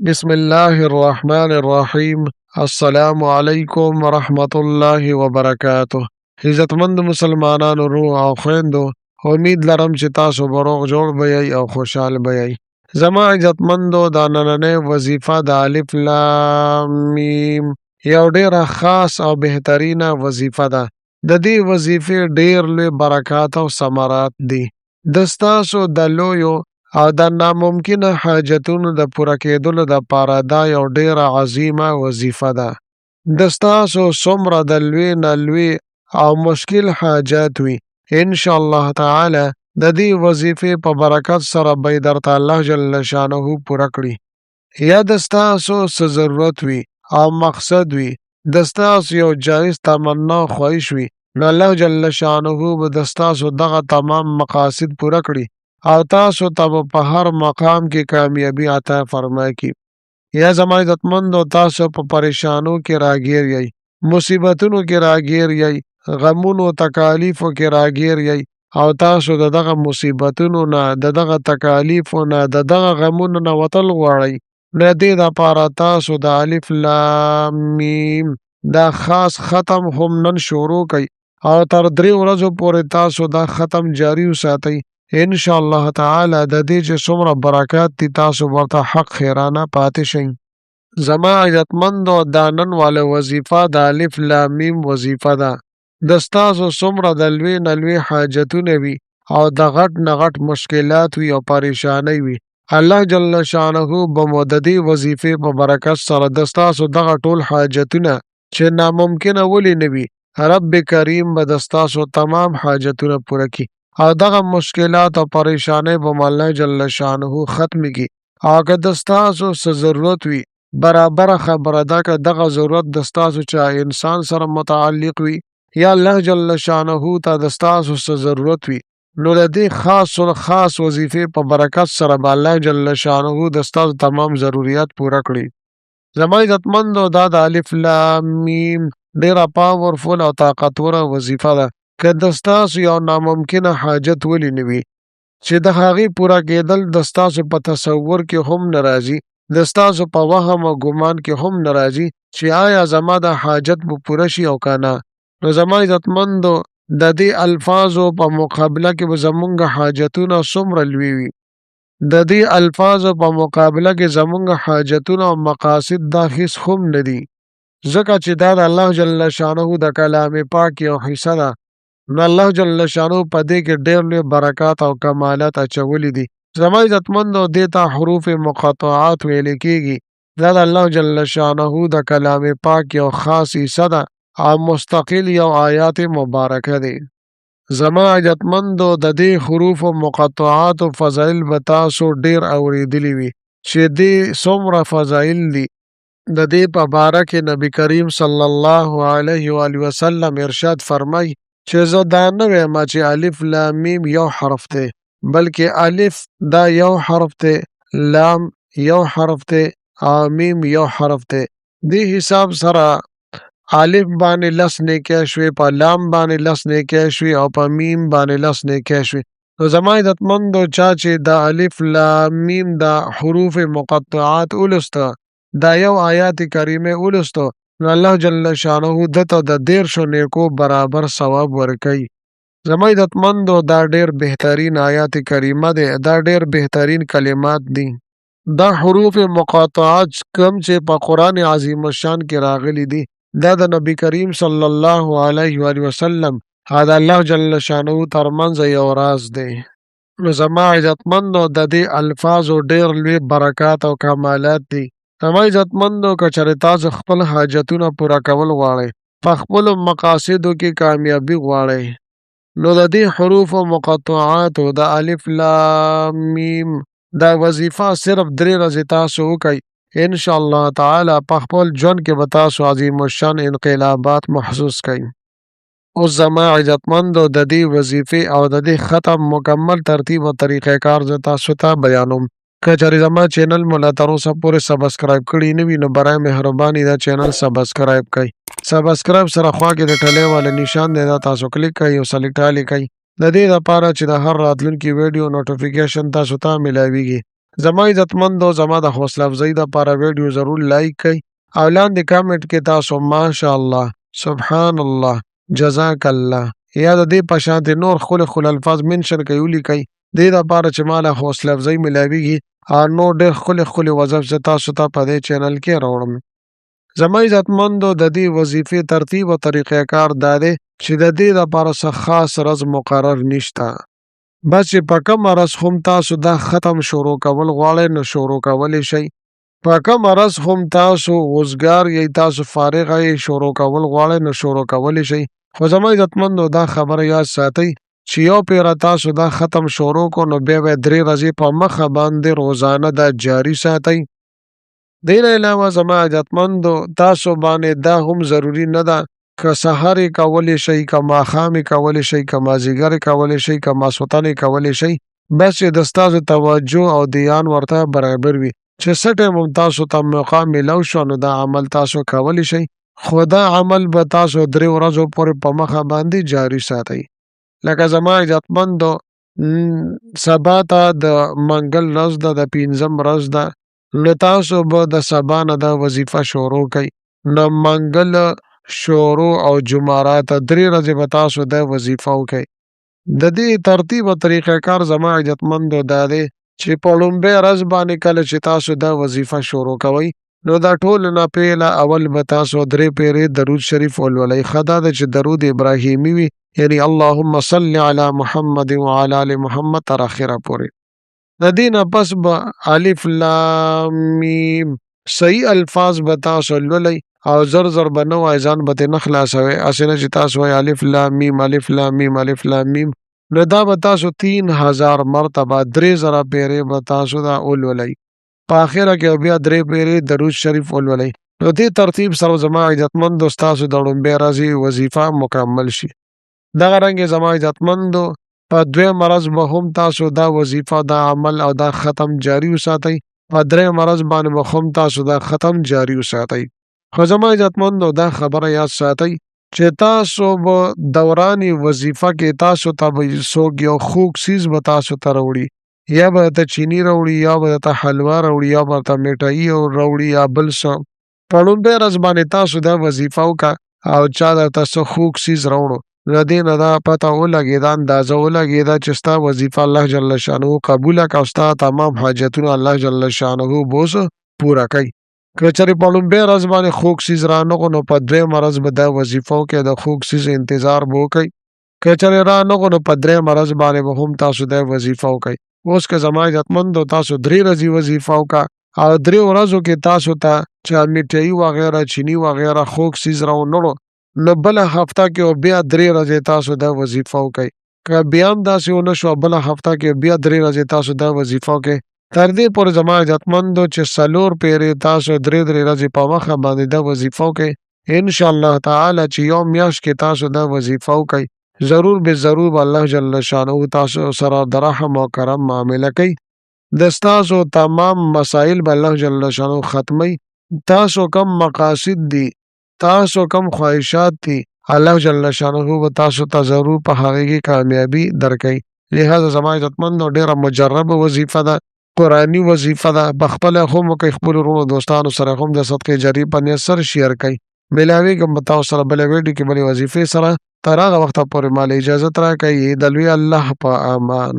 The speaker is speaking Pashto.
بسم الله الرحمن الرحیم. السلام علیکم ورحمت الله وبرکاته. عزتمند مسلمانانو روح او خویندو، امید لرم چې تاسو به روغ جوړ بیئ او خوشحال بیئ. زما عزتمندو دا نننۍ وظیفه د الف لام میم یو ډیره خاص او بهترینه وظیفه ده. د دې وظیفې ډیر لوی برکات او ثمرات دي. د ستاسو د لویو او د ناممکنه حاجتونو د پوره کېدلو دپاره دا یو ډیره عظیمه وظیفه ده. د ستاسو څومره د لوی نه لوی او مشکل حاجات وي، انشاءالله تعالی د دې وظیفې په برکت سره به یې درته الله جل شانه پوره کړي. یا د ستاسو څه ضرورت وي او مقصد وي، د ستاسو یو جایز تمنا خواهش وي، نو الله جل شانه به د ستاسو دغه تمام مقاصد پوره کړي او تاسو ته په هر مقام کې کامیابی عطا فرمای کی. یا زما عزتمندو، تاسو په پریشانو کې راګیر یی، مصیبتونو کې راګیر یی، غمونو تکالیفو کې راګیر یی او تاسو د دغه مصیبتونو نه، د دغه تکالیفو نه، د دغه غمونو نه وتل غواړئ، نو دې دپاره تاسو د الف لام میم دا خاص ختم هم نن شروع کئ او تر 3 ورځو پورې تاسو دا ختم جاری وساتئ. انشاءالله تعالی د دې چې څومره برکات دي تاسو ورته حق خیرانه پاتې شئ. زما عزتمندو، دا نن والا وظیفه د الف لام میم وظیفه ده. د ستاسو څومره د لوی نه لوی حاجتونه وي او د غټ نه غټ مشکلات وي او پریشانی وي، الله جل شانه به مو د دې وظیفې په برکت سره د ستاسو دغه ټول حاجتونه چې ناممکنه ولې نه وي، رب کریم به د ستاسو تمام حاجتونه پوره کړي او دغه مشکلات او پریشانی به الله جل شانه ختم کی. او که د ستاسو څه ضرورت وي، برابر خبره ده که دغه ضرورت د ستاسو چا انسان سره متعلق وي یا الله جل شانه ته د ستاسو څه ضرورت وي، نو د دې خاص وظیفې په برکت سره به الله جل شانه د ستاسو تمام ضروریات پوره کړي. زما عزتمندو، دا د الف لام میم ډیره پاورفول او طاقتوره وظیفه ده. که د ستاسو یو ناممکنه حاجت ولې نه وي چې د هغې پوره کېدل د ستاسو په تصور کې هم نه راځي، د ستاسو په وهم او ګمان کې هم نه راځي چې آیا زما د حاجت به پوره شي او که نه، نو زما عزتمندو د دې الفاظو په مقابله کې به زمونږ حاجتونه څومره لوی وي. د دې الفاظو په مقابله کې زمونږ حاجتونه او مقاصد دا هیڅ هم نه دي، ځکه چې دا د الله جل شانه د کلام پاک یو حصه ده. نو الله جل شانه په دې کې ډېر لوی برکات او کمالات اچولي دي. زما عزتمندو، دې ته حروف مقطعات ویل کېږي. دا د الله جل شانه د کلام پاک یو خاص حصه ده او مستقل یو آیات مبارکه دی. زما عزتمندو، د دې حروف مقطعات او فضایل به تاسو ډېر اورېدلي وي چې دې څومره فضایل دي. د دې په باره کې نبی کریم صلی الله علیه و آله وسلم ارشاد فرمای چې زه دا نه وایم چې الف لام میم یو حرف دی، بلکې الف دا یو حرف دی، لام یو حرف دی او میم یو حرف دی. دې حساب سره الف باندې 10 نیکۍ شوې، په لام باندې 10 نیکۍ شوې او په میم باندې 10 نیکۍ شوې. نو زما عزتمندو، چا چې دا الف لام میم دا حروف مقطعات ولسته، دا یو آیات کریمه ولسته، نو الله جل شانه دته د 13 نیکو برابر ثواب ورکوي. زما عزتمندو، دا ډیر بهترین آیات کریمه دی، دا ډیر بهترین کلمات دي. دا حروف مقاطعات کم چې په قرآن عظیم الشان کې راغلي دي، دا د نبی کریم صلی الله علیه و وسلم دا الله جل شانه ترمنځ یو راز دی. نو زما عزتمندو، د دې الفاظو ډیر لوی برکات او کمالات دي. زما عزتمندو، که چېرې تاسو خپل حاجتونه پوره کول غواړئ، په خپلو مقاصدو کې کامیابي غواړئ، نو د دې حروف مقطعاتو د الف لام میم دا وظیفه صرف 3 ورځې تاسو وکئ، انشاءالله تعالی په خپل ژوند کې به تاسو عظیم الشان انقلابات محسوس کئ. اوس زما عزتمندو، د دې وظیفې او د دې ختم مکمل ترتیب او طریقه کار زه تاسو ته بیانوم. که چېرې زما چینل مو لا تر اوسه پورې سبسکرایب کړي نه وي، نو برای مهرباني دا چینل سبسکرایب کړئ. سبسکرایب سره خوا کې د ټلۍ والا نشان دی، دا تاسو کلیک کړئ او سلیکټ لیکئ، د دې دپاره چې د هر راتلونکي ویډیو نوټیفیکیشن تاسو ته میلاویږي. زما عزتمندو زما د حوصله افزای دپاره ویډیو ضرور لایک کړئ او لاندې کامنټ کې تاسو ماشاءالله، سبحان الله، جزاک الله یا د دې په شانتې نور ښکلي الفاظ منشن کوي ولیکئ، دې دپاره چې ما له حوصله افزای ملاویږي او نور ډېر ښکلي وظایف زه تاسو ته په دې چینل کې راوړم. زما عزتمندو د دې وظیفې ترتیب او طریقه کار دا دی چې د دې دپاره څه خاص ورځ مقرر نشته. بس چې په کومه ورځ هم تاسو دا ختم شروع کول غواړئ نو شروع کولی شئ. په کومه ورځ هم تاسو وزګار یئ، تاسو فارغه یئ، شروع کول غواړئ نو شروع کولی شئ. خو زما عزتمندو دا خبره یاد ساتئ چې یو پیره تاسو دا ختم شروع کو نو بیا به 3 ورځې په مخه باندې روزانه دا جاري ساتئ. دې نه علاوه زما عزتمندو تاسو باندې دا هم ضروري نه ده که سحر یې کولی شئ، که ماښام یې کولی شئ، که مازدیګر یې کولی شئ، که ماسخوتن یې کولی شئ، بس چې د ستاسو توجه او دیان ورته برابر وي چې څه ټایم هم تاسو ته موقع میلاو شوه نو دا عمل تاسو کولی شئ. خو دا عمل به تاسو 3 ورځو پورې په مخه باندې جاري ساتئ. لکه زما عزتمندو سبا ته د منګل ورځ ده، د 5م ورځ ده، نو تاسو به د سبا نه دا وظیفه شروع کئ. نو منګل، شروع او جمعرات 3 ورځې به تاسو دا وظیفه وکئ. د دې ترتیب او طریقه کار زما عزتمندو دا دی چې په لومبۍ ورځ باندې کله چې تاسو دا وظیفه شروع کوئ نو دا ټول نه پیله اول به تاسو 3 پیرې درود شریف ولولئ. ښه دا ده چې درود ابراهیمي وي، یعنی اللهم صل علی محمد وعلی آل محمد تر اخره پورې. د دې نه پس به الف لام میم صحیح الفاظ به تاسو لولئ او زر به نه وایئ، ځان به ترې نه خلاصوئ. هسې نه چې تاسو وایئ الف لام میم الف لام میم الف لام میم، نو دا به تاسو 3000 مرتبه 3000 پیرې به تاسو دا ولولئ. په اخره کې بیا 3 پیرې درود شریف ولولئ. نو دې ترتیب سره زما عزتمندو ستاسو د لومبۍ ورځې وظیفه مکمل شي. دغه رنګې زما عزتمندو په 2م ورځ به هم تاسو دا وظیفه، دا عمل او دا ختم جاري وساتئ. په 3م ورځ باندې به هم تاسو دا ختم جاري وساتئ. خو زما عزتمندو دا خبره یاد ساتئ چې تاسو به دوران وظیفه کې تاسو ته به څوک یو خوږ څیز به تاسو ته راوړي، یا به درته چیني راوړي، یا به درته حلوا راوړي، یا به درته میټایي راوړي یا بل څه. په لومبۍ ورځ باندې تاسو دا وظیفه وکړه او چا درته څه خوږ څیز راوړو، له دې نه دا پته ولګېده، اندازه ولګېده چې ستا وظیفه الله جل شانه قبوله کړه او ستا تمام حاجتونه الله جل شانه به اوس پوره کوي. که چېرې په لومبۍ ورځ باندې خوږ څیز رانغو نو په 2م ورځ به دا وظیفه وکړئ، د خوږ څیز انتظار به وکئ. که چېرې رانغو نو په 3م ورځ باندې به هم تاسو دا وظیفه وکئ. اوس که زما عزتمندو تاسو 3 ورځې وظیفه وکړه او 3 ورځو کې تاسو ته چا میټایي وغیره، چیني وغیره خوږ څیز راونهړو، نو بله هفته کې بیا 3 ورځې تاسو دا وظیفه وکئ. که بیا هم داسې ونه شوه بله هفته کې بیا 3 ورځې تاسو دا وظیفه وکئ. تر دې پورې زما عزتمندو چې 4 پیرې تاسو 3 ورځې په مخه باندې دا وظیفه وکئ. انشاءالله تعالی چې یو میاشت کې تاسو دا وظیفه وکئ، ضرور به ضرور الله جل شانه تاسو سره د رحم او کرم معامله کوي. د ستاسو تمام مسائل به الله جل شانه ختموي. تاسو کم مقاصد دي، تاسو کم خواهشات دي، الله جل شانه به تاسو ته ضرور په هغې کې کامیابي درکوي. لہذا زما عزتمندو ډېره مجربه وظیفه ده، قرآني وظیفه ده. په خپله هم وکئ، خپلو وروڼو دوستانو سره هم د صدقې جاري په نیت سره شیر کړئ. میلاویږم به تاسو سره بلې ویډیو کې بلې وظیفې سره. تر هغه وخته پورې ماله اجازت راکړئ. د لوی الله په امان.